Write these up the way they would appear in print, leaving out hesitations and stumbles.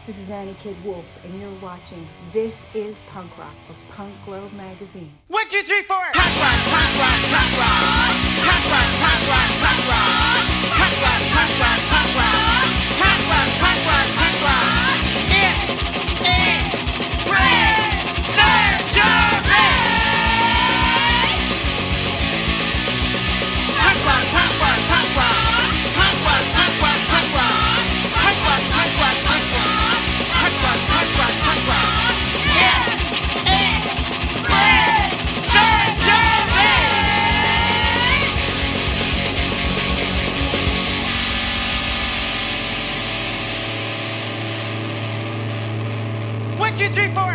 This is Annie Kid Wolf, and you're watching This is Punk Rock of Punk Globe magazine. 1, 2, 3, 4. Punk rock, punk rock, punk rock. Punk rock, punk rock, punk rock. Punk rock, punk rock, punk rock. Punk rock, punk rock, punk rock. It ain't brain surgery. Punk rock, punk rock, punk rock. Punk rock, punk rock, punk rock. Punk rock, punk rock, punk rock. Punk rock, punk rock, punk rock. It ain't brain surgery. 1, 2, 3, 4.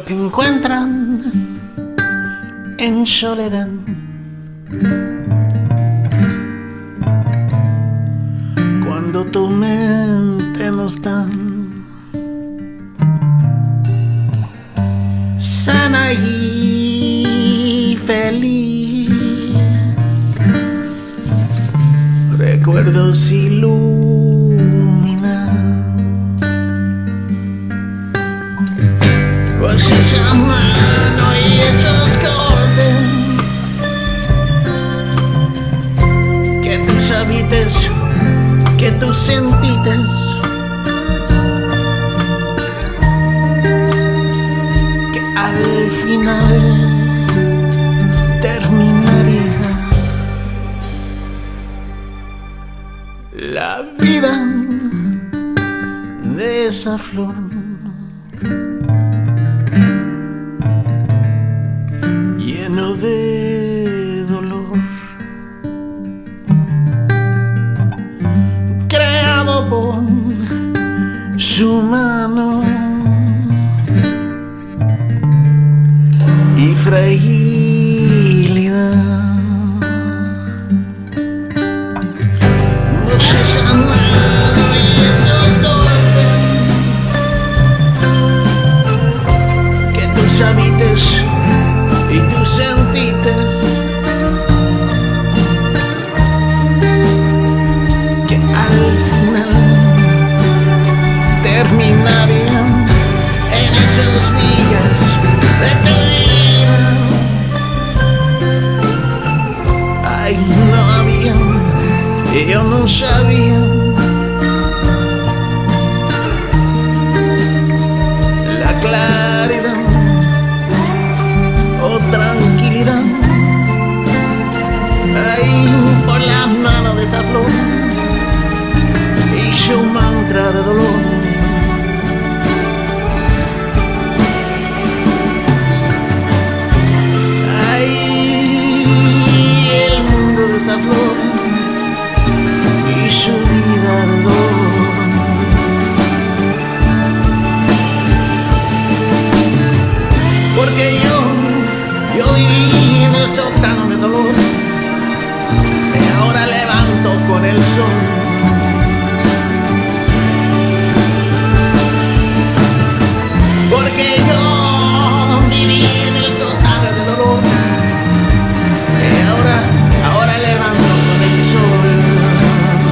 encuentran en soledad cuando tu mente no está sana y feliz. Recuerdos iluminan pues esa mano y esos golpes que tus habites, que tus sentites, que al final terminaría la vida de esa flor. Lleno de dolor, creado por su mano y fragilidad. No se sanado y esos golpes que tus habites y tus sentites, que al final terminarían en esos días de tu vida. Ay, no había, y yo no sabía la claridad o tranquilidad. Ahí por las manos de esa flor hizo un mantra de dolor. Ahí el mundo de esa flor y su vida de dolor. Porque yo viví en el sótano de dolor que ahora levanto con el sol. Porque yo viví en el sótano de dolor que ahora levanto con el sol.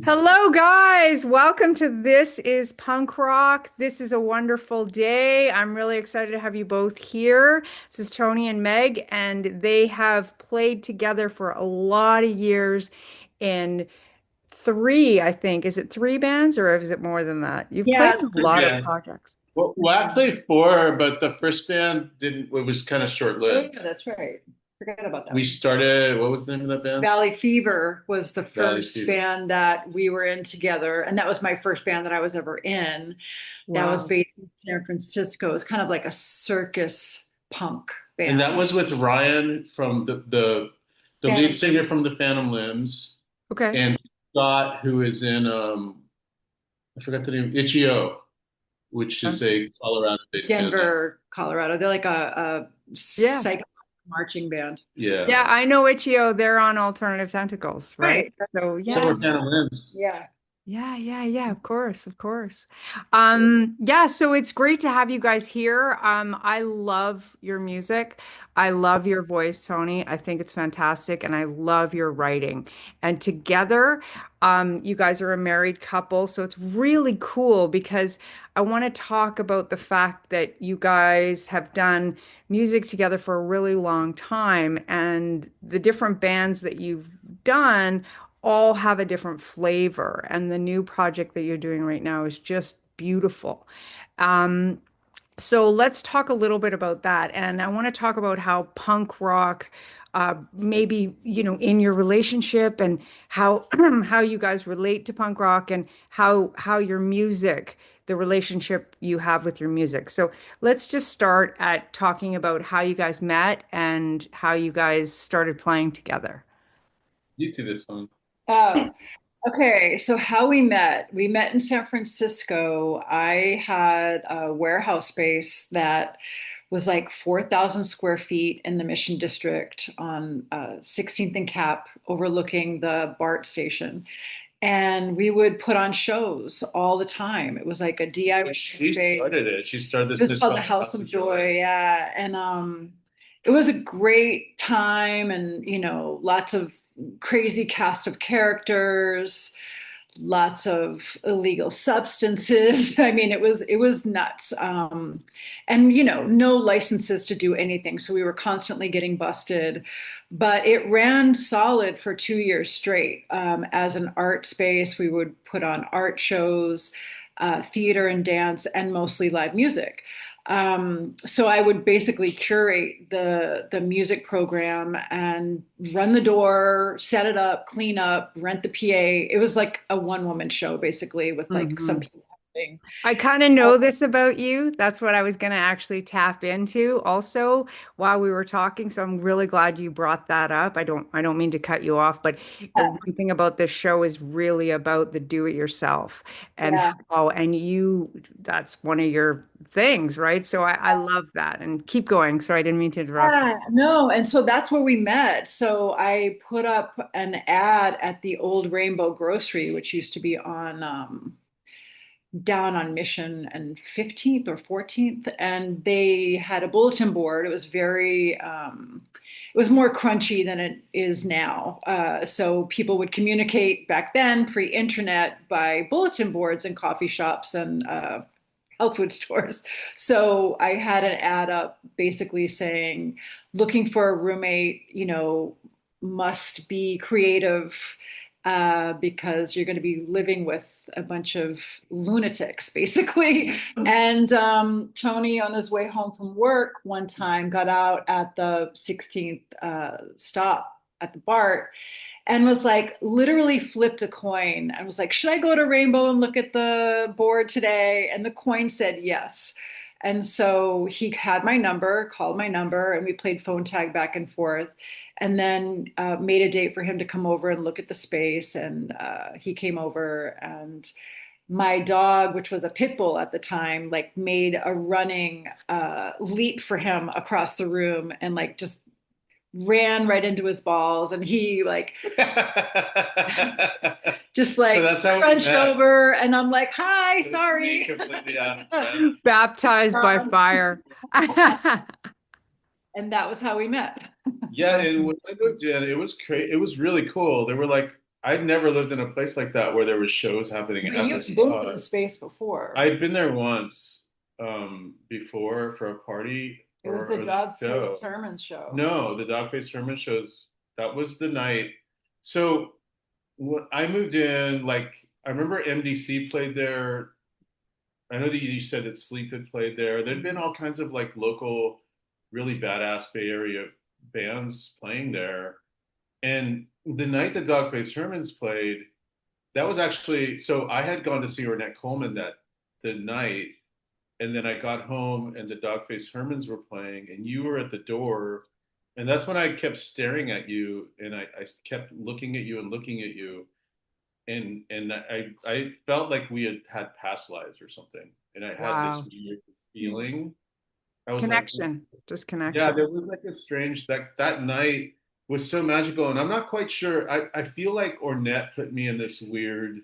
Hello, guys. Welcome to This is Punk Rock. This is a wonderful day. I'm really excited to have you both here. This is Tony and Meg, and they have played together for a lot of years in three, I think. Is it three bands or is it more than that? You've played Yeah, in it's a lot of Yeah. projects. Well, actually four, but the first band didn't. It was kind of oh, short-lived. yeah, that's right. Forgot about that We one. started. What was the name of that band? Valley Fever was the Valley first Fever. band that we were in together, and that was my first band that I was ever in. That was Wow. based in San Francisco. It was kind of like a circus punk band. And that was with Ryan from the Phantom lead singer Limbs. from the Phantom Limbs, Okay. and Scott, who is in I forgot the name, Itch.io, which is a Colorado-based band. Denver, Colorado. They're like a Yeah. psych marching band. Yeah. Yeah, I know Itch.io. They're on Alternative Tentacles, right? So So yeah. were Phantom Limbs. Yeah. Yeah, of course, of course. Yeah, so it's great to have you guys here. I love your music. I love your voice, Tony. I think it's fantastic, and I love your writing. And together, you guys are a married couple, so it's really cool because I want to talk about the fact that you guys have done music together for a really long time, and the different bands that you've done all have a different flavor. And the new project that you're doing right now is just beautiful. Um, so let's talk a little bit about that. And I want to talk about how punk rock, maybe, in your relationship and how how you guys relate to punk rock and how your music, the relationship you have with your music. So let's just start at talking about how you guys met and how you guys started playing together. You do this song. Oh, okay. So how we met in San Francisco. I had a warehouse space that was like 4,000 square feet in the Mission District on 16th and Cap, overlooking the BART station. And we would put on shows all the time. It was like a DIY She space. started it. She started this It was place called the called House House of of Joy. Joy, yeah. And it was a great time and, lots of crazy cast of characters, lots of illegal substances. I mean, it was nuts. And no licenses to do anything. So we were constantly getting busted. But it ran solid for 2 years straight. As an art space, we would put on art shows, theater and dance, and mostly live music. So I would basically curate the music program and run the door, set it up, clean up, rent the PA. It was like a one woman show basically with like some Mhm. people helping. I kind of know this about you. That's what I was going to actually tap into also while we were talking. So I'm really glad you brought that up. I don't mean to cut you off, but one thing about this show is really about the do it yourself and Yeah. and that's one of your things, right? So I love that and keep going. Sorry, I didn't mean to interrupt. Yeah, no, and so that's where we met. So I put up an ad at the old Rainbow Grocery, which used to be on down on Mission and 15th or 14th, and they had a bulletin board. It was it was more crunchy than it is now. So people would communicate back then, pre-internet, by bulletin boards and coffee shops and health food stores. So I had an ad up basically saying, looking for a roommate, must be creative because you're going to be living with a bunch of lunatics, basically. And Tony, on his way home from work one time, got out at the 16th stop at the BART and was like, literally flipped a coin and was like, should I go to Rainbow and look at the board today? And the coin said yes. And so he had my number, called my number, and we played phone tag back and forth. And then made a date for him to come over and look at the space. And he came over, and my dog, which was a pit bull at the time, like made a running leap for him across the room and like just ran right into his balls. And he like just So like that's how we crunched met. over. And I'm like, hi, It's me sorry. completely out of friends. Baptized by Um, fire. and that was how we met. Yeah, and when I moved in, it was crazy. It was really cool. There were like I'd never lived in a place like that where there was shows happening But at the you've been to the spot. space before. I'd been there once before for a party It was or the a Dog-Faced show. Herman show. No, the Dog-Faced Herman shows. That was the night. So when I moved in, like I remember MDC played there. I know that you said that Sleep had played there. There'd been all kinds of like local, really badass Bay Area bands playing there. And the night that Dogface Hermans played, that was actually so I had gone to see Ornette Coleman that the night, and then I got home and the Dogface Hermans were playing, and you were at the door, and that's when I kept staring at you, and I kept looking at you and looking at you, and I felt like we had past lives or something, and I had this Wow. weird feeling. I was like, Connection, just yeah, connection. there was like a strange that night was so magical, and I'm not quite sure. I feel like Ornette put me in this weird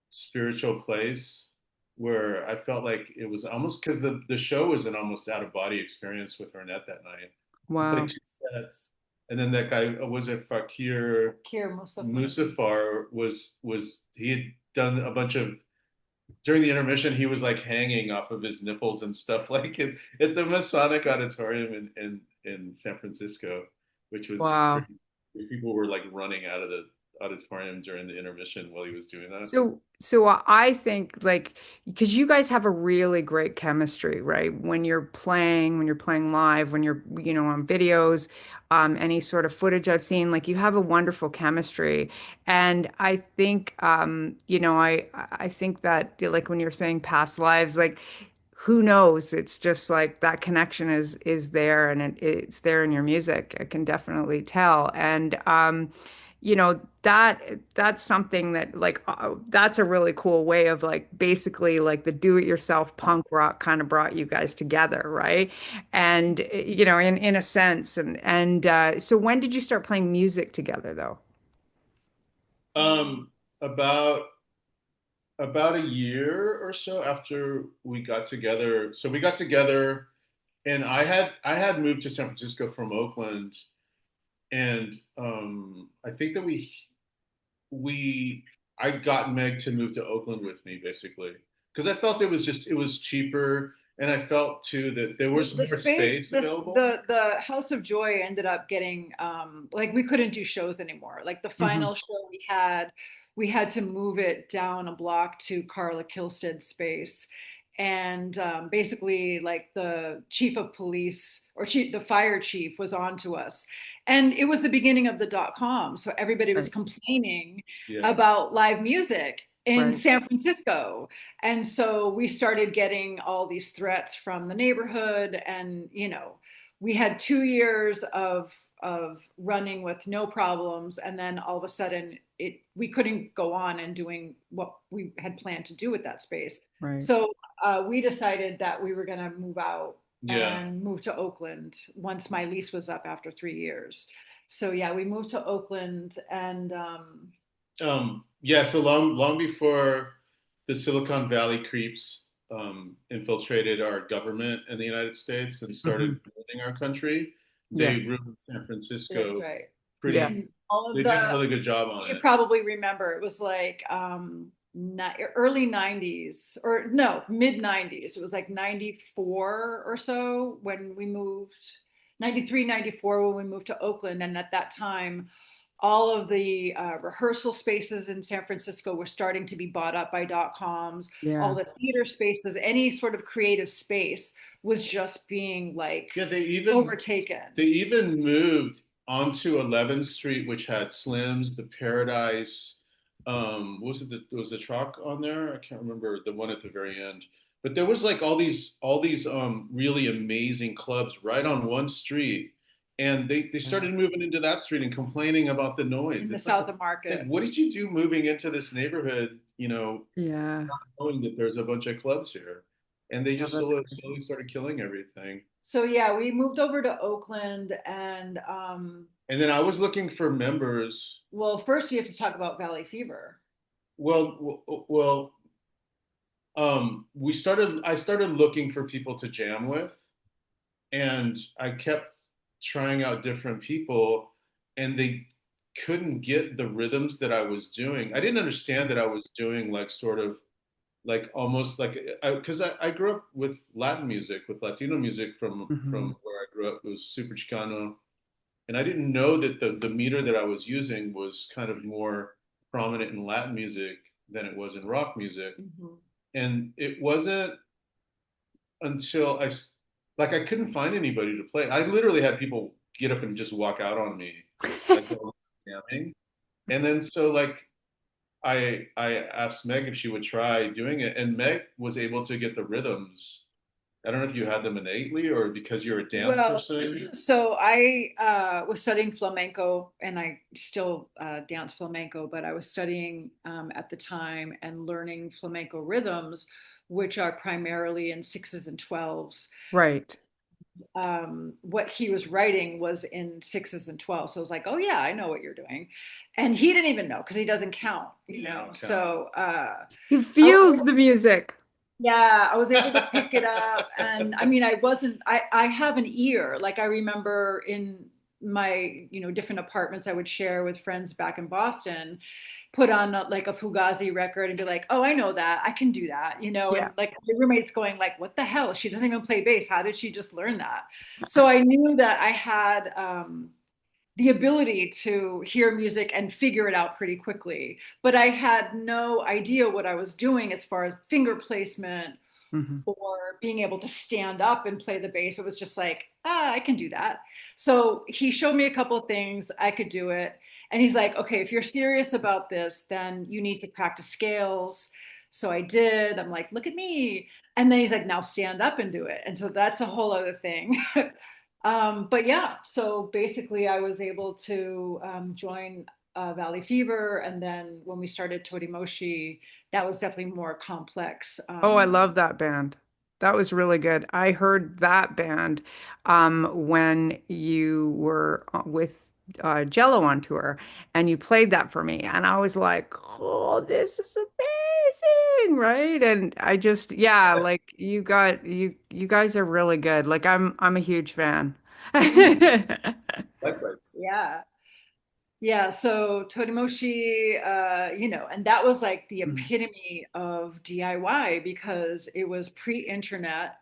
spiritual place where I felt like it was almost because the show was an almost out of body experience with Ornette that night. We played Wow. two sets, and then that guy was it Fakir Kier Mustafa. Musafar was he had done a bunch of during the intermission, he was like hanging off of his nipples and stuff like at the Masonic Auditorium in San Francisco, which was Wow. crazy. People were like running out of auditorium during the intermission while he was doing that. So I think like because you guys have a really great chemistry, right? When you're playing live, when you're, on videos, any sort of footage I've seen, like you have a wonderful chemistry. And I think, I think that like when you're saying past lives, like who knows? It's just like that connection is there and it's there in your music. I can definitely tell. And that's something that like that's a really cool way of like basically like the do-it-yourself punk rock kind of brought you guys together, right? And in a sense. And so when did you start playing music together though? Um, about about a year or so after we got together. So we got together, and I had moved to San Francisco from Oakland, and I think that we I got Meg to move to Oakland with me basically because I felt it was cheaper, and I felt too that there was The more space, space available. the House of Joy ended up getting like we couldn't do shows anymore. Like the Hmm. final show we had to move it down a block to Carla Kilstead's space. And basically, like the chief of police or the fire chief was on to us. And it was the beginning of the .com. So everybody was Right, complaining Yeah. about live music in right, San Francisco. And so we started getting all these threats from the neighborhood, and we had 2 years of running with no problems, and then all of a sudden we couldn't go on and doing what we had planned to do with that space. right. So we decided that we were going to move out Yeah. and move to Oakland once my lease was up after 3 years. So yeah, we moved to Oakland, and Yeah, so long before the Silicon Valley creeps infiltrated our government in the United States and started Hmm. ruining our country, Yeah. they ruined San that's Francisco right. pretty. And Yes. all They of did a the really good job on you it. probably remember it was like early 90s, or no, mid 90s. It was like 94 or so when we moved, 93, 94 when we moved to Oakland. And at that time, all of the rehearsal spaces in San Francisco were starting to be bought up by .coms. All Yeah. the theater spaces, any sort of creative space was just being like Yeah, they overtaken. even moved onto 11th Street, which had Slim's, the Paradise. What was it? Was the truck on there? I can't remember the one at the very end. But there was like all these really amazing clubs right on one street, and they Yeah. started moving into that street and complaining about the noise. In the It's like South of Market. what did you do moving into this neighborhood? Yeah. Knowing that there's a bunch of clubs here, and they Yeah, just that's crazy. slowly started killing everything. So yeah, we moved over to Oakland, and And then I was looking for members. well, first we have to talk about Valley Fever. Well, we started. I started looking for people to jam with, and I kept trying out different people, and they couldn't get the rhythms that I was doing. I didn't understand that I was doing like sort of like almost like because I grew up with Latin music, with Latino music Hmm. from where I grew up. It was super Chicano, and I didn't know that the meter that I was using was kind of more prominent in Latin music than it was in rock music. Mhm. And it wasn't until like I couldn't find anybody to play. I literally had people get up and just walk out on me, like while I was jamming. And then so like I asked Meg if she would try doing it, and Meg was able to get the rhythms. I don't know if you had them innately or because you're a dance Well, person. so I was studying flamenco, and I still dance flamenco, but I was studying at the time and learning flamenco rhythms, which are primarily in sixes and 12s. Right. What he was writing was in sixes and 12s. So I was like, oh yeah, I know what you're doing. And he didn't even know because he doesn't count, you Yeah, know. okay. So He I was feels able, the music. yeah, I was able to pick it up. And I mean, I have an ear. Like I remember in my, different apartments I would share with friends back in Boston, put on like a Fugazi record and be like, oh, I know that. I can do that, Yeah. and like my roommates going like, what the hell? She doesn't even play bass. How did she just learn that? So I knew that I had the ability to hear music and figure it out pretty quickly. But I had no idea what I was doing as far as finger placement Hmm. or being able to stand up and play the bass. It was just like, I can do that. So he showed me a couple of things. I could do it. And he's like, okay, if you're serious about this, then you need to practice scales. So I did. I'm like, look at me. And then he's like, now stand up and do it. And so that's a whole other thing. But yeah, so basically, I was able to join Valley Fever. And then when we started Totimoshi, that was definitely more complex. Oh, I love that band. That was really good. I heard that band when you were with Jello on tour, and you played that for me, and I was like, "Oh, this is amazing!" Right? And I just, yeah, like you guys are really good. Like I'm a huge fan. Likewise. Yeah. Yeah, so Totimoshi, and that was like the Mm. epitome of DIY because it was pre-internet.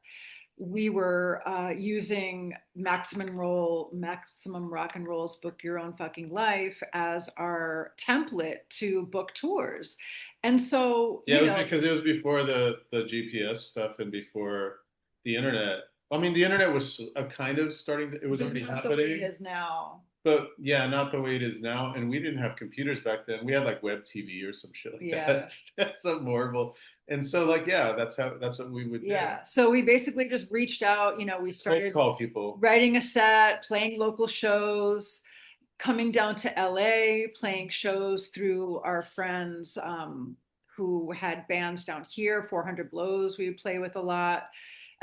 We were using Maximum Rock and Roll's Book Your Own Fucking Life as our template to book tours. And so, Yeah, it was because it was before the GPS stuff and before the internet. I mean, the internet was kind of starting. It was but already not the way it happening, is now. but yeah, not the way it is now. And we didn't have computers back then. We had like web TV or some shit like Yeah. that. That's some horrible. And so, like, yeah, that's what we would do. Yeah. So we basically just reached out, we Cold started call people. writing a set, playing local shows, coming down to LA, playing shows through our friends who had bands down here, 400 Blows, we would play with a lot.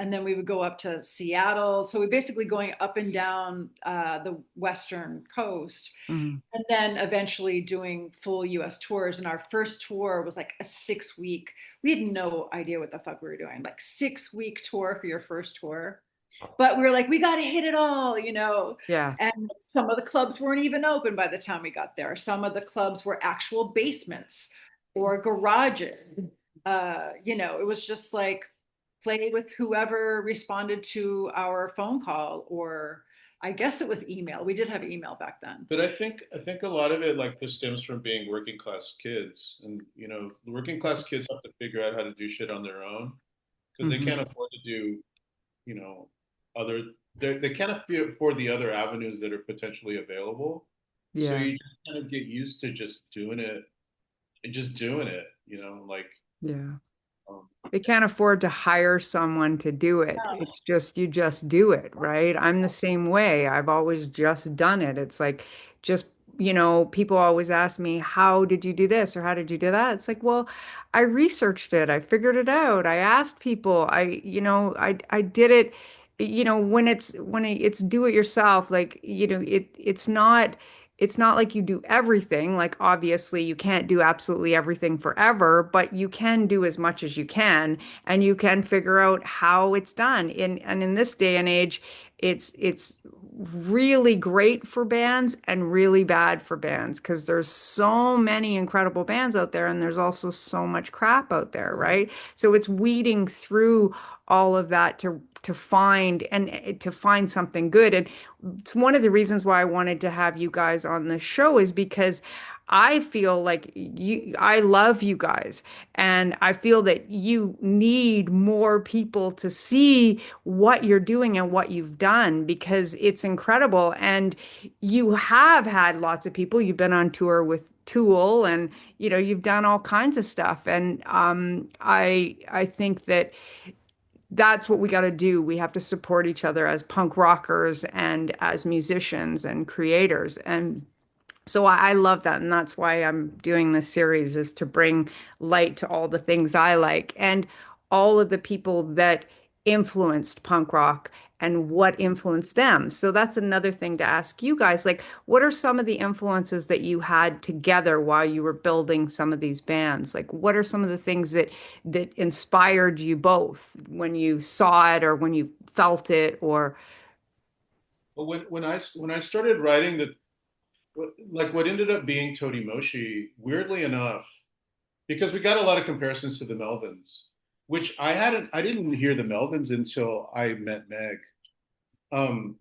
And then we would go up to Seattle. So we basically going up and down the Western coast Mhm. and then eventually doing full US tours. And our first tour was like a 6 week. We had no idea what the fuck we were doing. Like 6 week tour for your first tour. But we were like, we got to hit it all. Yeah. And some of the clubs weren't even open by the time we got there. Some of the clubs were actual basements or garages. It was just like play with whoever responded to our phone call, or I guess it was email. We did have email back then. But I think a lot of it like just stems from being working class kids, and the working class kids have to figure out how to do shit on their own because they Hmm. can't afford to do you know other they can't afford the other avenues that are potentially available. So Yeah. you just kind of get used to just doing it and just doing it. Like Yeah. um, They can't afford to hire someone to do it. It's just, you just do it, right? I'm the same way. I've always just done it. It's like, just, people always ask me, how did you do this or how did you do that? It's like, well, I researched it. I figured it out. I asked people. I did it, when it's do it yourself, like, it's not like you do everything. Like, obviously, you can't do absolutely everything forever, but you can do as much as you can, and you can figure out how it's done. And in this day and age, it's really great for bands and really bad for bands because there's so many incredible bands out there, and there's also so much crap out there, right? So it's weeding through all of that to find something good. And it's one of the reasons why I wanted to have you guys on the show is because I feel like I love you guys, and I feel that you need more people to see what you're doing and what you've done because it's incredible. And you have had lots of people. You've been on tour with Tool, and you've done all kinds of stuff. And I think that that's what we got to do. We have to support each other as punk rockers and as musicians and creators. And so I love that. And that's why I'm doing this series, is to bring light to all the things I like and all of the people that influenced punk rock and what influenced them. So that's another thing to ask you guys. Like, what are some of the influences that you had together while you were building some of these bands? Like, what are some of the things that inspired you both when you saw it or when you felt it or but when I started writing what ended up being Todi Moshi, weirdly enough, because we got a lot of comparisons to the Melvins, which I didn't hear the Melvins until I met Meg. Um,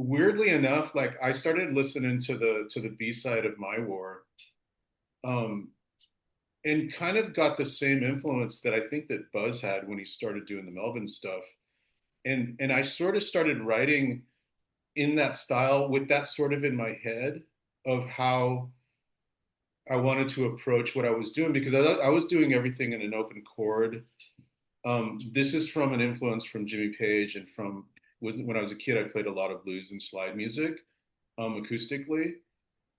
weirdly enough, like I started listening to the B side of My War, um, and kind of got the same influence that I think that Buzz had when he started doing the Melvin stuff. And I sort of started writing in that style with that sort of in my head of how I wanted to approach what I was doing because I was doing everything in an open chord. This is from an influence from Jimmy Page and from was when I was a kid. I played a lot of blues and slide music acoustically,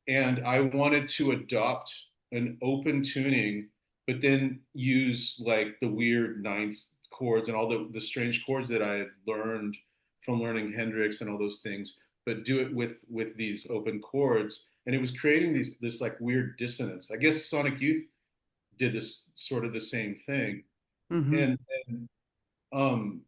and I wanted to adopt an open tuning, but then use like the weird ninth chords and all the strange chords that I had learned from learning Hendrix and all those things, but do it with these open chords. And it was creating this like weird dissonance. I guess Sonic Youth did this sort of the same thing. Hmm. And um,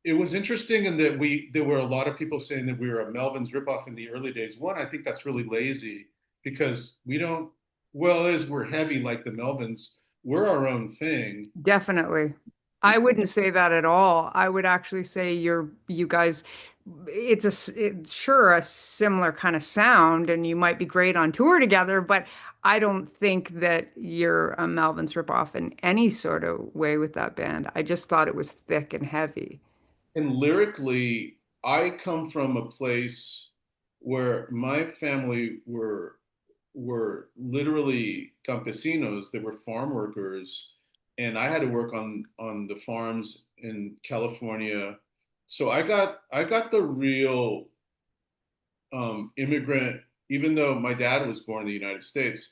it was interesting in that there were a lot of people saying that we were a Melvin's ripoff in the early days. One, I think that's really lazy because we don't. Well, as we're heavy like the Melvins, we're our own thing. Definitely. I wouldn't say that at all. I would actually say you guys, it's sure a similar kind of sound and you might be great on tour together, but I don't think that you're a Melvin's ripoff in any sort of way with that band. I just thought it was thick and heavy. And lyrically, I come from a place where my family were literally campesinos. They were farm workers, and I had to work on the farms in California. So I got the real immigrant, even though my dad was born in the United States,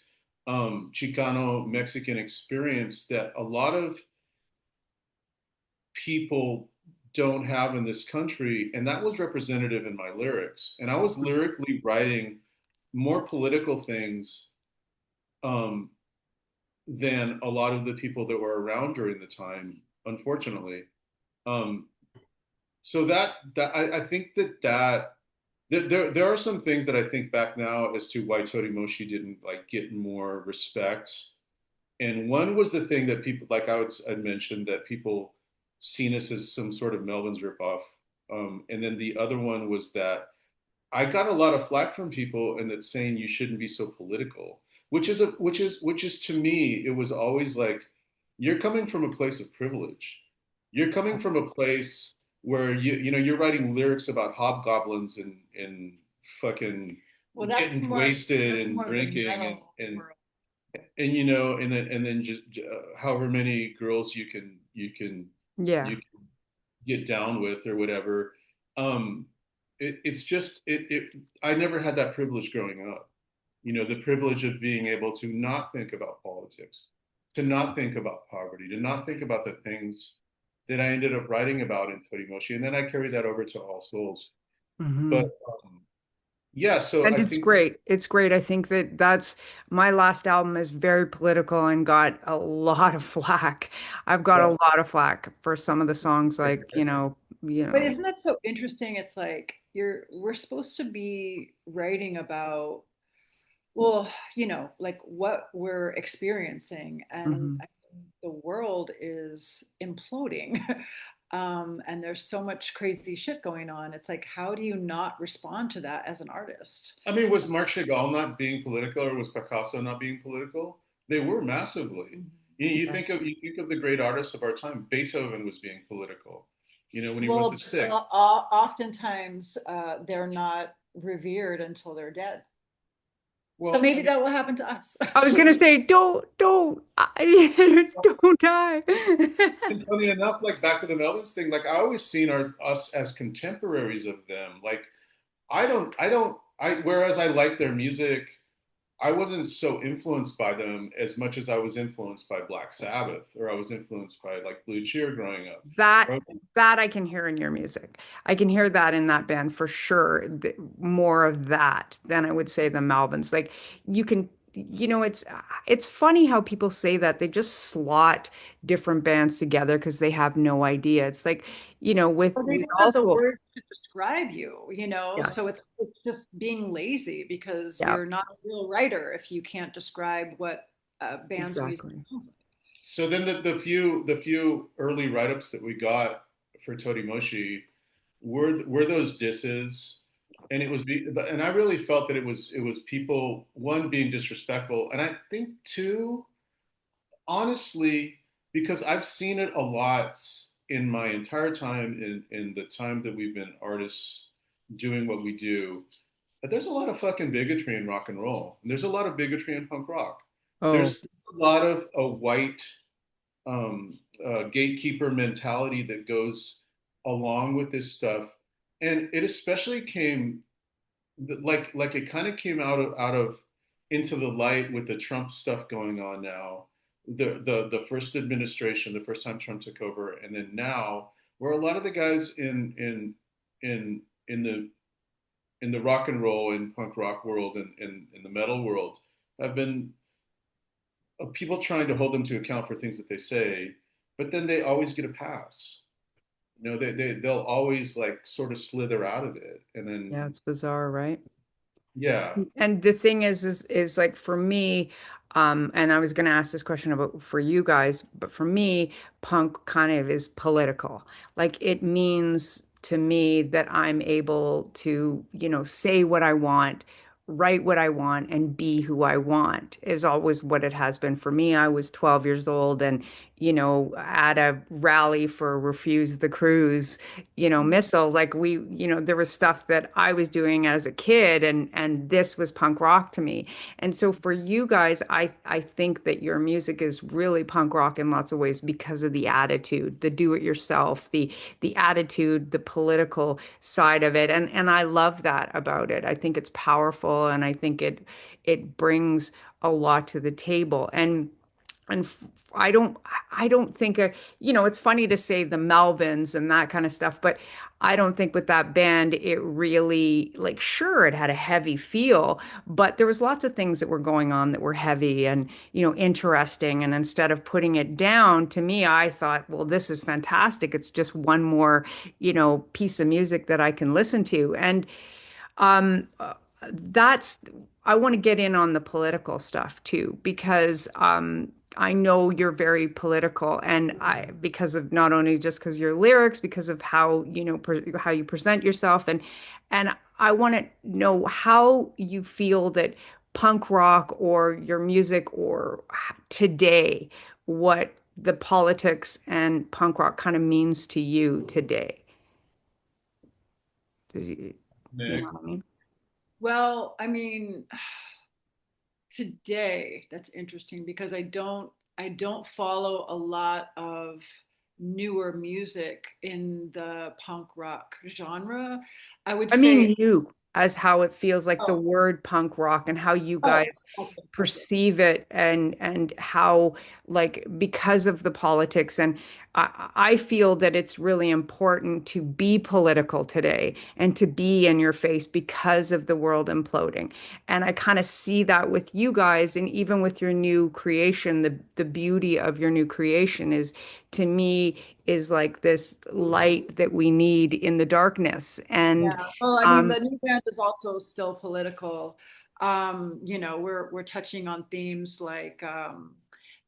Chicano Mexican experience that a lot of people don't have in this country, and that was representative in my lyrics. And I was lyrically writing more political things um, than a lot of the people that were around during the time, unfortunately. Um, so I think that there are some things that I think back now as to why Tony Moshi didn't like get more respect. And one was the thing that people like I'd mentioned that people seen us as some sort of Melvin's ripoff. And then the other one was that I got a lot of flack from people and that saying you shouldn't be so political, which is to me, it was always like you're coming from a place of privilege. You're coming from a place where you're writing lyrics about hobgoblins and fucking Well, getting wasted that's and more of the drinking metal and world. and then just however many girls Yeah. you can get down with or whatever. Um, it's just I never had that privilege growing up. The privilege of being able to not think about politics, to not think about poverty, to not think about the things that I ended up writing about in Torimoshi, and then I carry that over to All Souls. But Hmm. yeah, so And I it's think great. It's great. I think that that's my last album is very political and got a lot of flack. I've got a yeah, lot of flack for some of the songs, like, you But know, isn't that so interesting? It's like we're supposed to be writing about, well, like what we're experiencing, and mhm. the world is imploding. And there's so much crazy shit going on. It's like, how do you not respond to that as an artist? I mean, was Marc Chagall not being political, or was Picasso not being political? They were massively. Mhm. Yes. You think of the great artists of our time. Beethoven was being political. When he wrote the Well, Sixth. oftentimes they're not revered until they're dead. So Well, I maybe mean, that will happen to us. I was so, gonna say, don't die. and funny enough, like back to the Melvins thing, like I always seen us as contemporaries of them. Like whereas I like their music, I wasn't so influenced by them as much as I was influenced by Black Sabbath, or I was influenced by like Blue Cheer growing up. That Or that I can hear in your music. I can hear that in that band for sure. More of that than I would say the Malvins. Like you can, it's funny how people say that they just slot different bands together because they have no idea. It's like, with Or they with don't All have the Souls. words to describe you, so Yes. it's just being lazy because Yeah, you're not a real writer if you can't describe what a band's music exactly. sounds like. so then the few early write ups that we got for Todimoshi were those disses and it was and I really felt that it was people one being disrespectful, and I think two, honestly, because I've seen it a lot in my entire time in the time that we've been artists doing what we do. But there's a lot of fucking bigotry in rock and roll, and there's a lot of bigotry in punk rock. Oh, There's a lot of a white gatekeeper mentality that goes along with this stuff, and it especially came like it kind of came out of into the light with the Trump stuff going on now. The first administration, the first time Trump took over, and then now, where a lot of the guys in the in the rock and roll and punk rock world and in the metal world have been people trying to hold them to account for things that they say, but then they always get a pass. You know, they'll always like sort of slither out of it, and then yeah, it's bizarre, right? yeah, And the thing is like for me, and I was going to ask this question about for you guys, but for me, punk kind of is political. Like it means to me that I'm able to, say what I want, write what I want, and be who I want is always what it has been for me. I was 12 years old and, at a rally for Refuse the Cruise, missiles. Like there was stuff that I was doing as a kid and this was punk rock to me. And so for you guys, I think that your music is really punk rock in lots of ways because of the attitude, the do it yourself, the attitude, the political side of it. And I love that about it. I think it's powerful and I think it brings a lot to the table. And I don't I don't think it's funny to say the Melvins and that kind of stuff, but I don't think with that band it really like sure it had a heavy feel, but there was lots of things that were going on that were heavy and interesting, and instead of putting it down, to me I thought, well, this is fantastic. It's just one more, piece of music that I can listen to. And um, uh, that's, I want to get in on the political stuff too, because I know you're very political, and because of not only just because your lyrics, because of how how you present yourself, and I want to know how you feel that punk rock or your music or today, what the politics and punk rock kind of means to you today. Does you know Meg. what I mean? Well, I mean, today that's interesting because I don't follow a lot of newer music in the punk rock genre. I would I say, mean, you, as how it feels like the oh, word punk rock and how you oh, guys okay, okay. perceive it, and how, like, because of the politics. And I feel that it's really important to be political today and to be in your face because of the world imploding. And I kind of see that with you guys, and even with your new creation, the beauty of your new creation is, to me, is like this light that we need in the darkness. Yeah. And Well, I mean, um, the new band is also still political. We're touching on themes like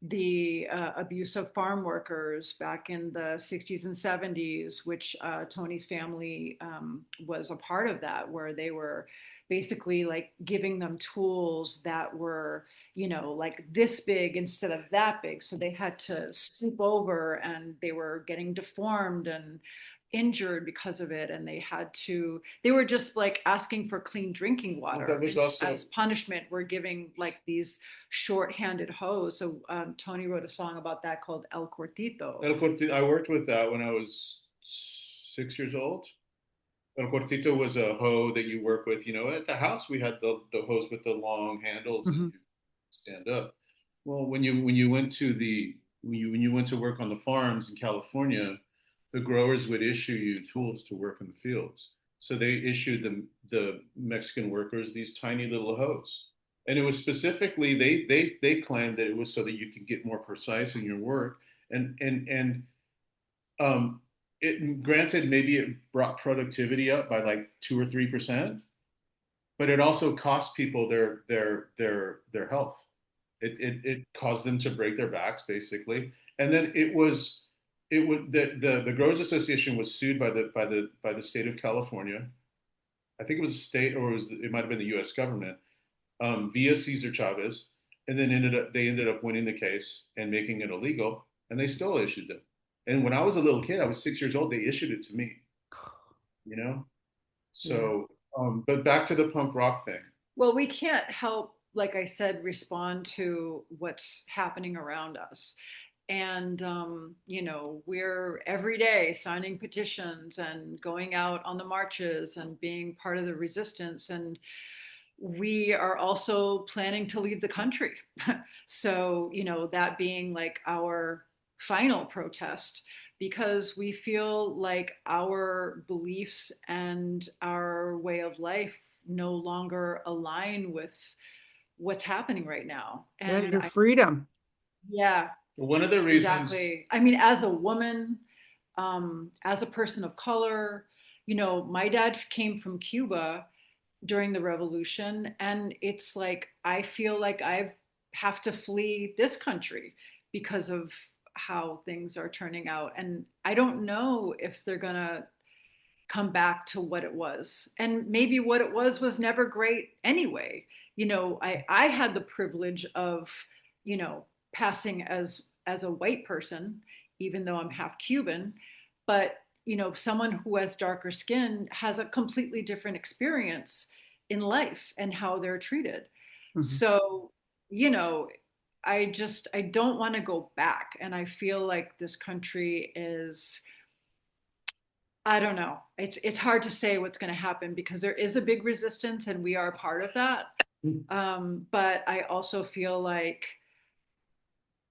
the abuse of farm workers back in the 60s and 70s, which Tony's family was a part of that, where they were basically like giving them tools that were, like this big instead of that big. So they had to swoop over and they were getting deformed and injured because of it, and they were just like asking for clean drinking Well, that water, was and also as punishment we're giving like these short-handed hose. So Tony wrote a song about that called El Cortito. El Cortito. I worked with that when I was 6 years old. El Cortito was a hoe that you work with. You know, at the house we had the hose with the long handles, and mhm. you stand up. Well, when you went to when you went to work on the farms in California, the growers would issue you tools to work in the fields. So they issued the Mexican workers these tiny little hoes, and it was specifically they claimed that it was so that you could get more precise in your work, and um, it granted maybe it brought productivity up by like 2 or 3%, but it also cost people their health. It caused them to break their backs basically, and then it was the Growers Association was sued by the state of California, I think it was a state or it might have been the U.S. government via Cesar Chavez, and then they ended up winning the case and making it illegal, and they still issued it. And when I was a little kid, I was 6 years old. They issued it to me, you know. Yeah. So, but back to the punk rock thing. Well, we can't help, like I said, respond to what's happening around us. And, we're every day signing petitions and going out on the marches and being part of the resistance. And we are also planning to leave the country. So, that being like our final protest, because we feel like our beliefs and our way of life no longer align with what's happening right now. Yeah, And your freedom. yeah, One of the reasons, exactly. I mean, as a woman, as a person of color, my dad came from Cuba during the revolution, and it's like I feel like I have to flee this country because of how things are turning out, and I don't know if they're gonna come back to what it was. And maybe what it was never great anyway. I had the privilege of, passing as a white person, even though I'm half Cuban, but someone who has darker skin has a completely different experience in life and how they're treated. Mhm. So, you know, I don't want to go back, and I feel like this country is, I don't know. It's hard to say what's going to happen because there is a big resistance and we are part of that. But I also feel like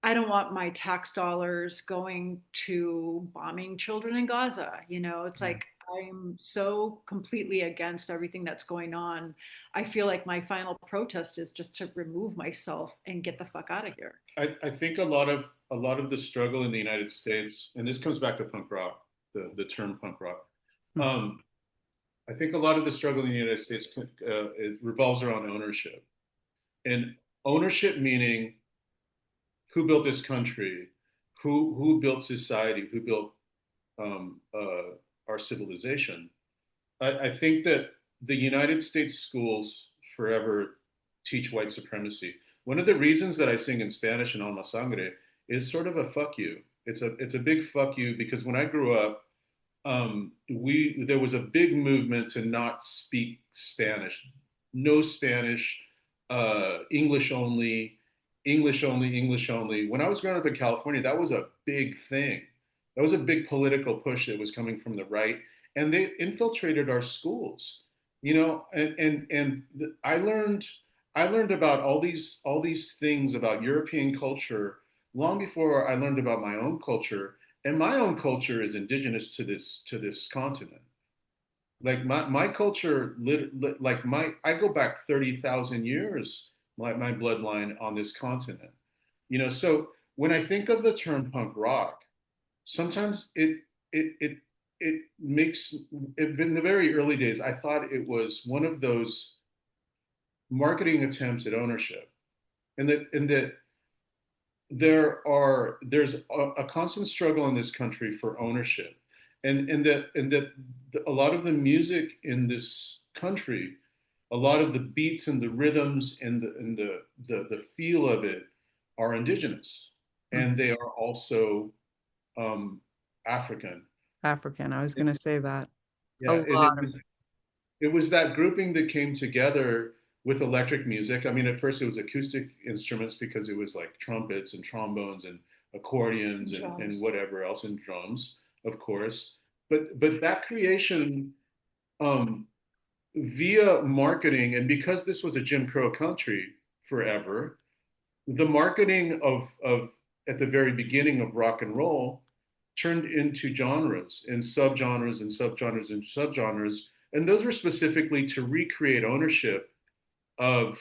I don't want my tax dollars going to bombing children in Gaza. It's yeah, like I'm so completely against everything that's going on. I feel like my final protest is just to remove myself and get the fuck out of here. I think a lot of the struggle in the United States, and this comes back to punk rock, the term punk rock. Mhm. Um, I think a lot of the struggle in the United States it revolves around ownership, and ownership meaning who built this country, who built society, who built our civilization. I think that the United States schools forever teach white supremacy. One of the reasons that I sing in Spanish in Alma Sangre is sort of a fuck you. It's a big fuck you because when I grew up, we there was a big movement to not speak Spanish, no Spanish, English only, English only, English only. When I was growing up in California, that was a big thing. That was a big political push that was coming from the right, and they infiltrated our schools. I learned about all these things about European culture long before I learned about my own culture, and my own culture is indigenous to this continent. Like my culture like my I go back 30,000 years, my bloodline on this continent. So when I think of the term punk rock, sometimes it it makes in the very early days I thought it was one of those marketing attempts at ownership, and that there's a constant struggle in this country for ownership, and that a lot of the music in this country, a lot of the beats and the rhythms and the feel of it are indigenous, Mhm. and they are also um, African. African. I was going to say that. A Yeah, and lot of. it was that grouping that came together with electric music. I mean, at first it was acoustic instruments because it was like trumpets and trombones and accordions and Drums. whatever else, and drums, of course. But that creation um, via marketing, and because this was a Jim Crow country forever, the marketing of at the very beginning of rock and roll turned into genres and subgenres and subgenres and subgenres, and those were specifically to recreate ownership of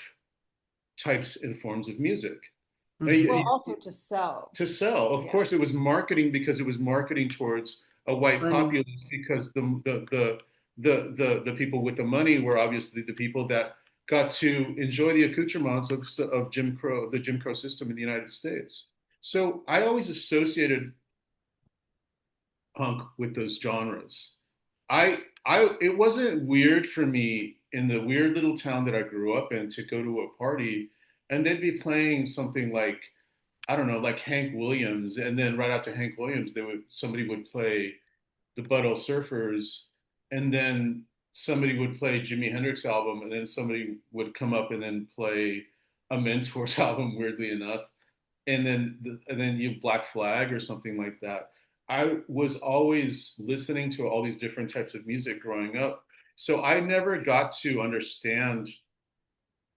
types and forms of music. Mhm. Well, also to sell. To sell, of Yeah. course, it was marketing because it was marketing towards a white Money. populace because the people with the money were obviously the people that got to enjoy the accoutrements of Jim Crow, the Jim Crow system in the United States. So I always associated punk with those genres. I it wasn't weird for me in the weird little town that I grew up in to go to a party and they'd be playing something like, I don't know, like Hank Williams, and then right after Hank Williams, somebody would play the Buttle Surfers, and then somebody would play Jimi Hendrix album, and then somebody would come up and then play a Mentors album, weirdly enough, and then you Black Flag or something like that. I was always listening to all these different types of music growing up, so I never got to understand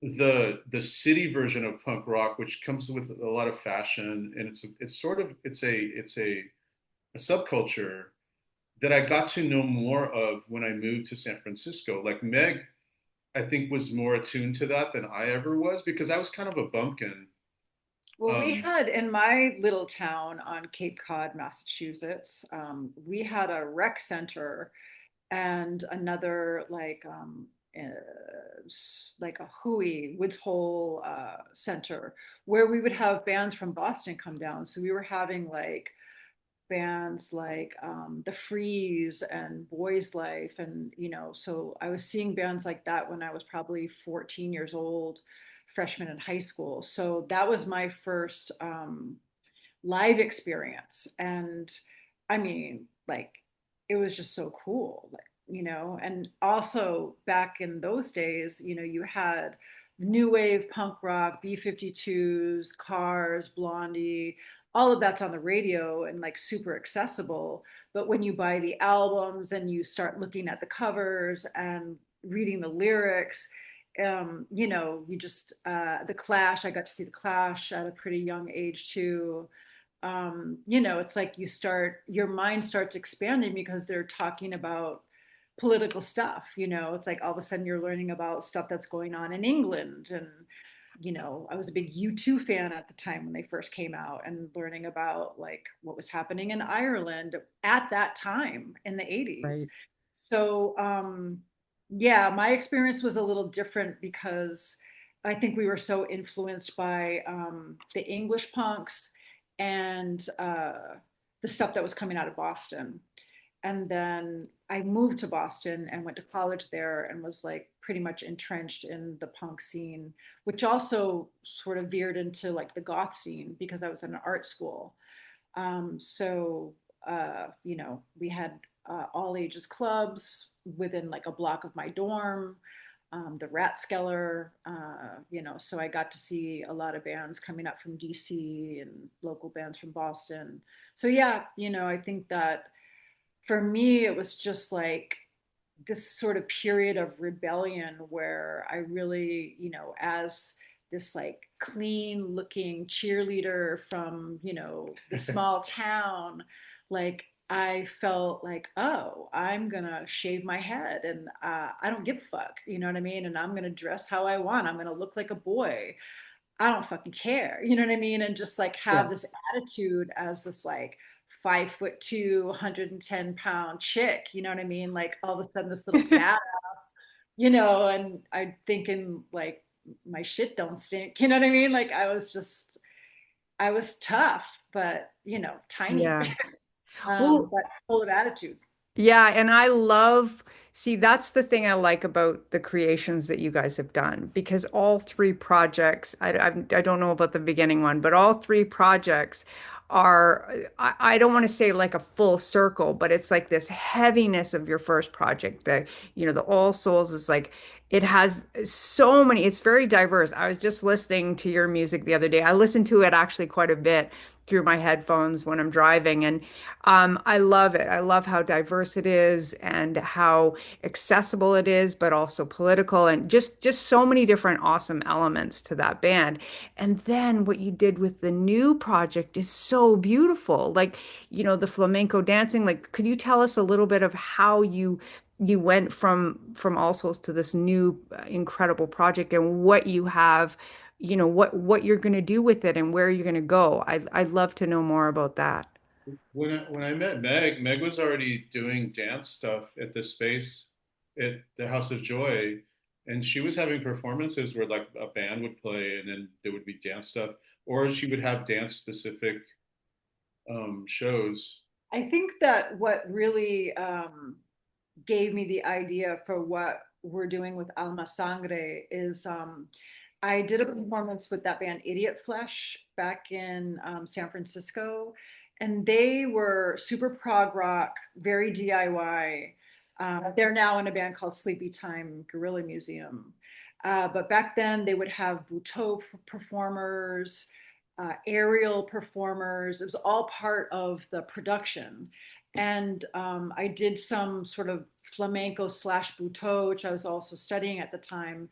the city version of punk rock, which comes with a lot of fashion, and it's sort of it's a subculture that I got to know more of when I moved to San Francisco. Like Meg, I think was more attuned to that than I ever was because I was kind of a bumpkin. Well, we Um, had in my little town on Cape Cod, Massachusetts, we had a rec center and another like a Hui Woods Hole center where we would have bands from Boston come down. So we were having like bands like The Freeze and Boys Life, and so I was seeing bands like that when I was probably 14 years old, freshman in high school. So that was my first live experience. And I mean, like, it was just so cool, like, and also back in those days, you had new wave punk rock, B-52s, Cars, Blondie, all of that's on the radio and like super accessible. But when you buy the albums and you start looking at the covers and reading the lyrics, you just the Clash. I got to see the Clash at a pretty young age too. It's like your mind starts expanding because they're talking about political stuff. It's like all of a sudden you're learning about stuff that's going on in England. And I was a big U2 fan at the time when they first came out, and learning about like what was happening in Ireland at that time in the 80s. Right. So yeah, my experience was a little different because I think we were so influenced by the English punks and the stuff that was coming out of Boston. And then I moved to Boston and went to college there and was like pretty much entrenched in the punk scene, which also sort of veered into like the goth scene because I was in an art school. We had all ages clubs within like a block of my dorm, the Ratskeller, so I got to see a lot of bands coming up from DC and local bands from Boston. So yeah, I think that for me, it was just like this sort of period of rebellion where I really, as this like clean looking cheerleader from, the small town, like I felt like, oh, I'm gonna shave my head and I don't give a fuck, you know what I mean? And I'm gonna dress how I want. I'm gonna look like a boy. I don't fucking care. You know what I mean? And just like have Yeah. this attitude as this like 5'2", 110-pound chick. You know what I mean? Like all of a sudden this little badass, and I'm thinking like my shit don't stink. You know what I mean? Like I was tough, but tiny, Yeah. Well, but full of attitude. yeah, and see, that's the thing I like about the creations that you guys have done because all three projects, I don't know about the beginning one, but all three projects are, I don't want to say like a full circle, but it's like this heaviness of your first project. The All Souls is like, it has so many, it's very diverse. I was just listening to your music the other day. I listened to it actually quite a bit through my headphones when I'm driving. And I love it. I love how diverse it is and how accessible it is, but also political and just so many different awesome elements to that band. And then what you did with the new project is so beautiful. Like, the flamenco dancing. Like, could you tell us a little bit of how you went from All Souls to this new incredible project and what you have, what you're going to do with it and where you're going to go? I'd love to know more about that. when I met Meg, Meg was already doing dance stuff at the space at the House of Joy, and she was having performances where like a band would play and then there would be dance stuff, or she would have dance specific shows. I think that what really gave me the idea for what we're doing with Alma Sangre is I did a performance with that band Idiot Flesh back in San Francisco, and they were super prog rock, very DIY. They're now in a band called Sleepy Time Gorilla Museum. But back then, they would have butoh performers, aerial performers. It was all part of the production. And I did some sort of flamenco slash butoh, which I was also studying at the time,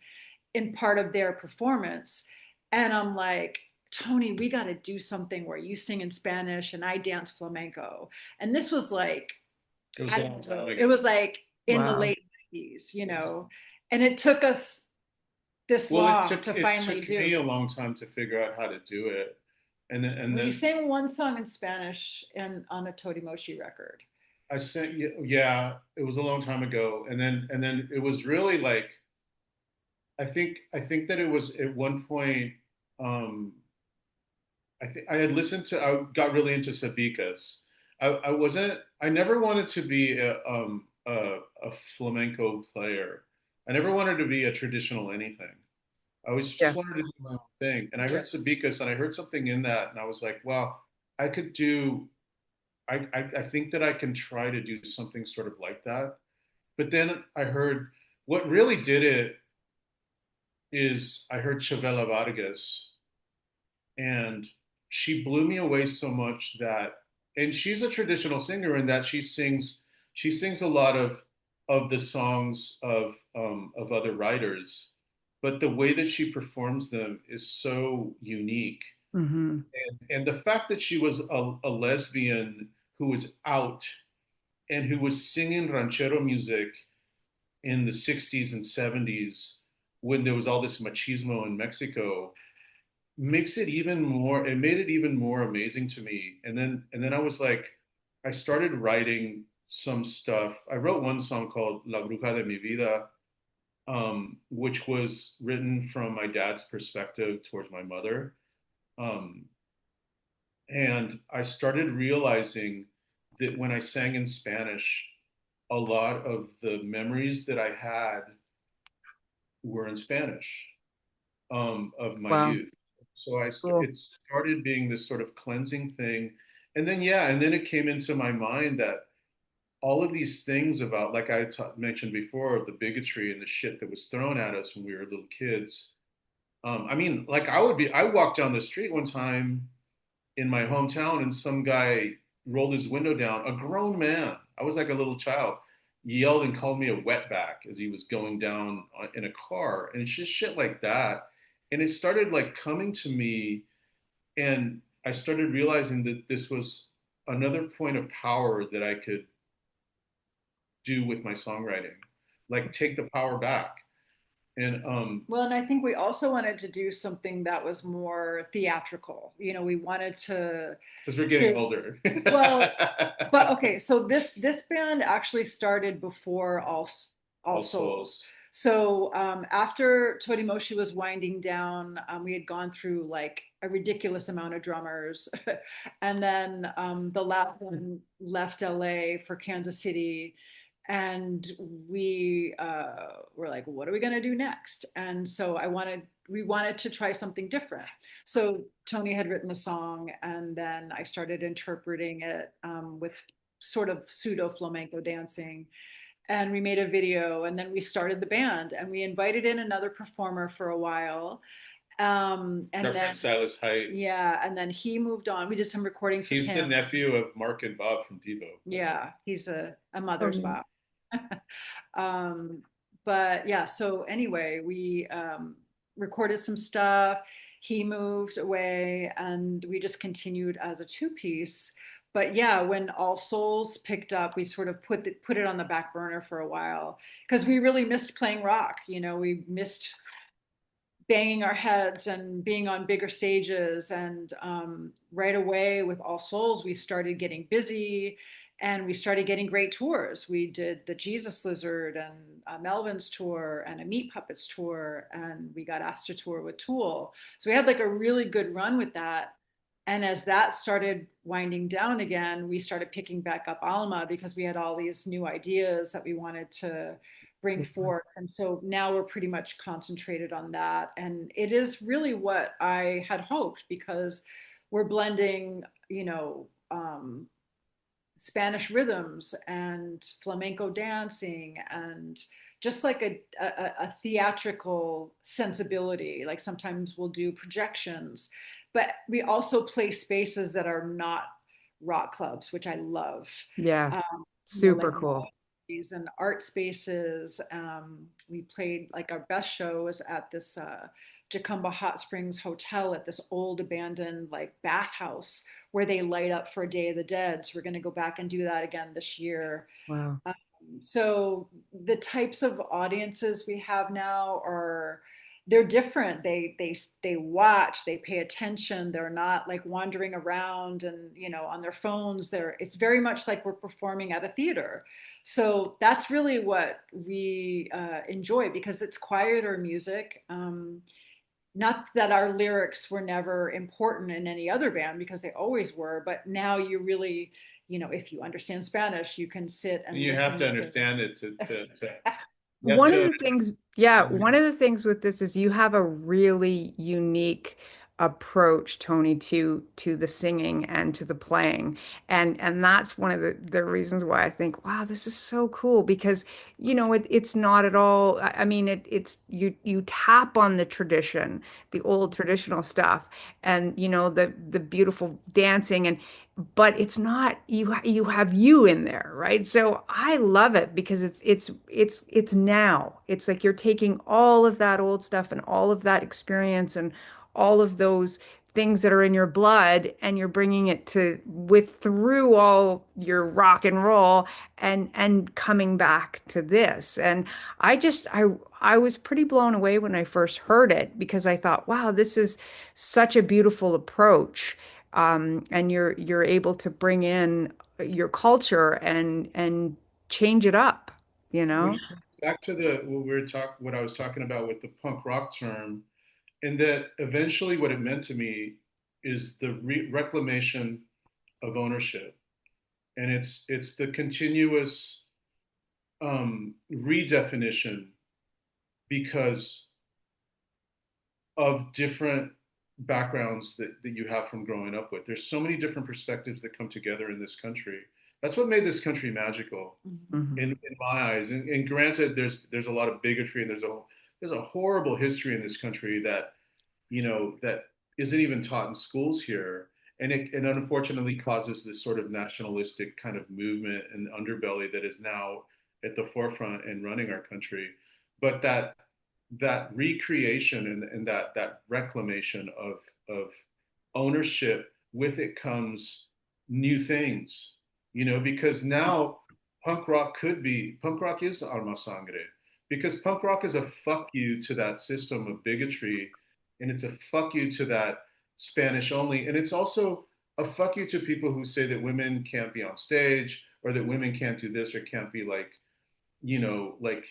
in part of their performance. And I'm like, Tony, we got to do something where you sing in Spanish and I dance flamenco. And this was like, It was I a long don't time know, ago. it was like in the Wow. late 90s, and it took us this Well, long to it finally took me do. a long time to figure out how to do it, and Well, you then sang one song in Spanish and on a Todimoshi record. I sent you. Yeah, it was a long time ago, and then it was really like I think that it was at one point. Um, I think I had listened to. I got really into Sabicas. I wasn't. I never wanted to be a flamenco player. I never wanted to be a traditional anything. I always just Yeah. wanted to do my own thing. And I Yeah. heard Sabicas, and I heard something in that, and I was like, well, I could do. I think that I can try to do something sort of like that. But then I heard what really did it is I heard Chavela Vargas, and she blew me away so much that, and she's a traditional singer in that she sings a lot of the songs of other writers, but the way that she performs them is so unique. Hmm. And the fact that she was a lesbian who was out and who was singing ranchero music in the 60s and 70s when there was all this machismo in Mexico makes it even more, it made it even more amazing to me. And then I was like, I started writing some stuff. I wrote one song called La Bruja de mi vida, which was written from my dad's perspective towards my mother. um, and I started realizing that when I sang in Spanish, a lot of the memories that I had were in Spanish, of my Wow. youth. So Cool. it started being this sort of cleansing thing, and then yeah, and then it came into my mind that all of these things about, like mentioned before, of the bigotry and the shit that was thrown at us when we were little kids. I mean, like I walked down the street one time in my hometown and some guy rolled his window down, a grown man. I was like a little child, yelled and called me a wetback as he was going down in a car. And it's just shit like that. And it started like coming to me, and I started realizing that this was another point of power that I could do with my songwriting, like take the power back. And Well, and I think we also wanted to do something that was more theatrical. We wanted because we're getting to older. well, but okay, so this band actually started before All All Souls. souls. So after Todimoshi was winding down, we had gone through like a ridiculous amount of drummers, and then the last one left LA for Kansas City, and we were like, what are we gonna do next? And so we wanted to try something different. So Tony had written a song, and then I started interpreting it with sort of pseudo flamenco dancing. And we made a video, and then we started the band, and we invited in another performer for a while. And Our then, friend Silas Height. yeah, and then he moved on. We did some recordings with He's the him. nephew of Mark and Bob from Devo. Yeah, he's a Oh, mother's neat. bop. um, but yeah, so anyway, we recorded some stuff. He moved away, and we just continued as a two piece. But yeah, when All Souls picked up, we sort of put it on the back burner for a while because we really missed playing rock. We missed banging our heads and being on bigger stages. And right away with All Souls, we started getting busy and we started getting great tours. We did the Jesus Lizard and Melvin's tour and a Meat Puppets tour, and we got asked to tour with Tool. So we had like a really good run with that. And as that started winding down again, we started picking back up Alma because we had all these new ideas that we wanted to bring forth. And so now we're pretty much concentrated on that. And it is really what I had hoped because we're blending, Spanish rhythms and flamenco dancing and just like a theatrical sensibility. Like sometimes we'll do projections, but we also play spaces that are not rock clubs, which I love. Yeah, Um, super like cool. and art spaces. We played like our best shows at this Jacumba Hot Springs Hotel at this old abandoned like bathhouse where they light up for Day of the Dead. So we're going to go back and do that again this year. Wow. So the types of audiences we have now are they're different. They watch, they pay attention. They're not like wandering around and on their phones. It's very much like we're performing at a theater. So that's really what we enjoy because it's quieter music. Not that our lyrics were never important in any other band because they always were, but now you really, if you understand Spanish, you can sit and You have listen to to. understand it to you have One of to the things, yeah, one of the things with this is you have a really unique approach, Tony, to the singing and to the playing. And that's one of the reasons why I think, wow, this is so cool because it's not at all. I mean, it's you tap on the tradition, the old traditional stuff, and the beautiful dancing but it's not you have you in there, right? So I love it because it's now. It's like you're taking all of that old stuff and all of that experience and all of those things that are in your blood and you're bringing it to with through all your rock and roll and coming back to this. And I was pretty blown away when I first heard it because I thought, wow, this is such a beautiful approach, and you're able to bring in your culture and change it up, you know? which back to the what I was talking about with the punk rock term, and that eventually what it meant to me is the reclamation of ownership, and it's the continuous redefinition because of different backgrounds that you have from growing up with. There's so many different perspectives that come together in this country. That's what made this country magical Mhm. in my eyes. And granted, there's a lot of bigotry and there's a horrible history in this country that that isn't even taught in schools here. And it unfortunately causes this sort of nationalistic kind of movement and underbelly that is now at the forefront and running our country. But that recreation and that reclamation of ownership, with it comes new things, because now punk rock is alma sangre, because punk rock is a fuck you to that system of bigotry, and it's a fuck you to that Spanish only, and it's also a fuck you to people who say that women can't be on stage or that women can't do this or can't be like, like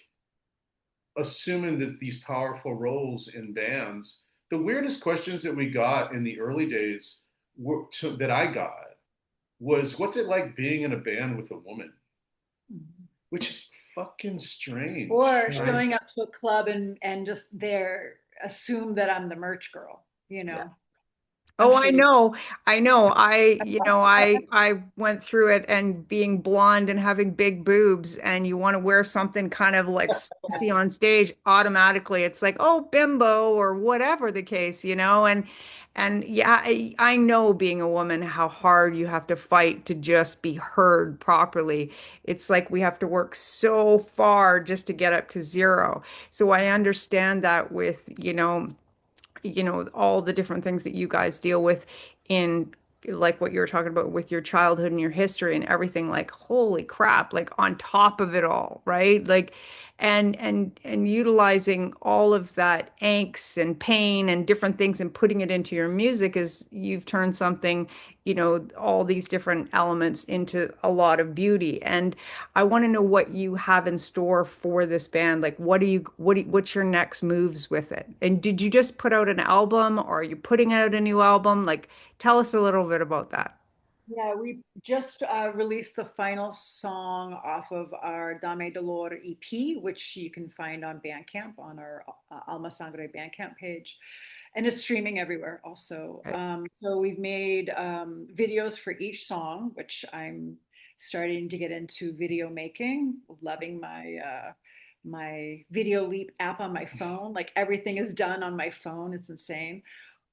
assuming that these powerful roles in bands. The weirdest questions that we got in the early days that I got was, "What's it like being in a band with a woman?" Which is fucking strange, Or right? showing up to a club and just there assume that I'm the merch girl, you Yeah. know. I'm Oh, sure I you. know. I know. I went through it and being blonde and having big boobs and you want to wear something kind of like sexy on stage, automatically it's like, "Oh, bimbo," or whatever the case, and yeah, I know being a woman how hard you have to fight to just be heard properly. It's like we have to work so far just to get up to zero. So I understand that with, all the different things that you guys deal with in like what you were talking about with your childhood and your history and everything, like holy crap, like on top of it all, right? Like and utilizing all of that angst and pain and different things and putting it into your music is you've turned something, all these different elements into a lot of beauty. And I want to know what you have in store for this band. Like, what's your next moves with it? And did you just put out an album or are you putting out a new album? Like, tell us a little bit about that. Yeah, we just released the final song off of our Dame Dolor EP, which you can find on Bandcamp on our Alma Sangre Bandcamp page. And it's streaming everywhere also. Okay. So we've made videos for each song, which I'm starting to get into video making, loving my Video Leap app on my phone. Like everything is done on my phone. It's insane.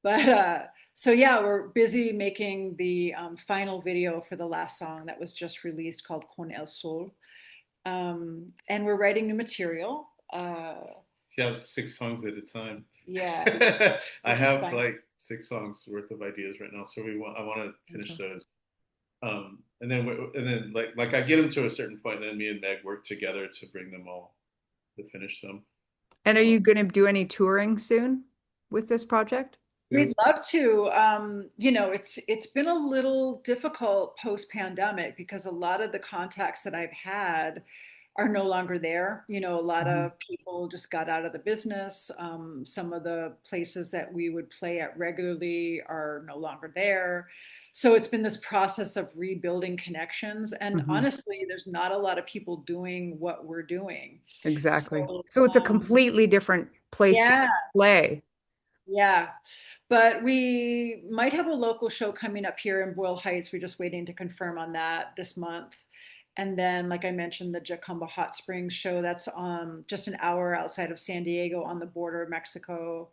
But so yeah, we're busy making the final video for the last song that was just released called Con el Sol. And we're writing new material. You have 6 songs at a time. Yeah, I which is have fun. like 6 songs worth of ideas right now, so I want to finish Fantastic. those. And then like I get them to a certain point, and then me and Meg work together to bring them all to finish them. And are Um, you going to do any touring soon with this project? We'd love to. It's been a little difficult post-pandemic because a lot of the contacts that I've had are no longer there. A lot Mhm. of people just got out of the business. Some of the places that we would play at regularly are no longer there. So it's been this process of rebuilding connections. And Mhm. honestly, there's not a lot of people doing what we're doing. Exactly. So, So it's a completely different place to yeah. play. Yeah, but we might have a local show coming up here in Boyle Heights. We're just waiting to confirm on that this month. And then, like I mentioned, the Jacumba Hot Springs show that's just an hour outside of San Diego on the border of Mexico.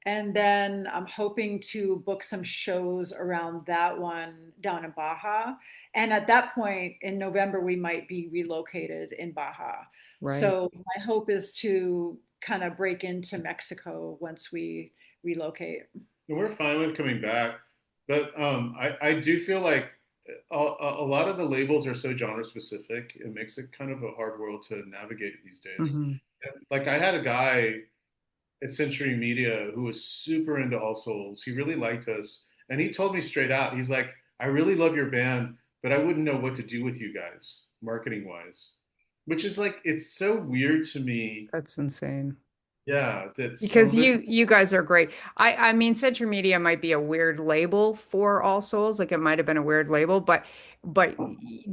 And then I'm hoping to book some shows around that one down in Baja. And at that point in November, we might be relocated in Baja. Right. So my hope is to kind of break into Mexico once we relocate. we're fine with coming back, but I do feel like a lot of the labels are so genre specific. It makes it kind of a hard world to navigate these days. Hmm. Like I had a guy at Century Media who was super into All Souls. He really liked us, and he told me straight out, he's like, "I really love your band, but I wouldn't know what to do with you guys, marketing wise." Which is like, it's so weird to me. That's insane. Yeah, that Because somebody. you guys are great. I mean, Century Media might be a weird label for All Souls. Like it might have been a weird label, but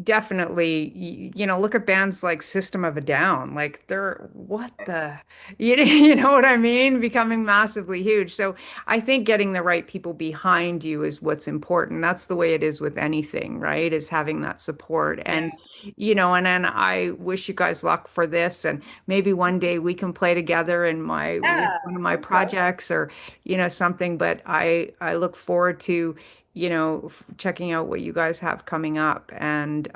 definitely, look at bands like System of a Down. Like they're what the you know what I mean? Becoming massively huge. So I think getting the right people behind you is what's important. That's the way it is with anything, right? Is having that support. Yeah, And then I wish you guys luck for this. And maybe one day we can play together in my with yeah, one of I my hope so. projects or something. But I look forward to checking out what you guys have coming up, and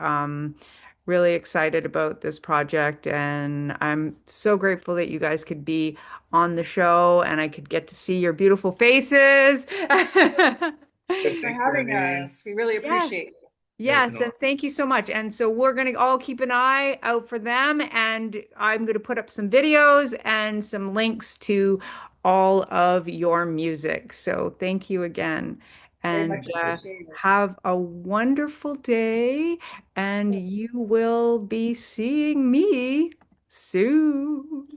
really excited about this project. And I'm so grateful that you guys could be on the show and I could get to see your beautiful faces. Thanks for Thanks, having Brandy. us. We really Yes. appreciate it. Yeah, it's an Yes, honor. and thank you so much. And so we're going to all keep an eye out for them, and I'm going to put up some videos and some links to all of your music. So thank you again, Very and much appreciate it. have a wonderful day, and you will be seeing me soon.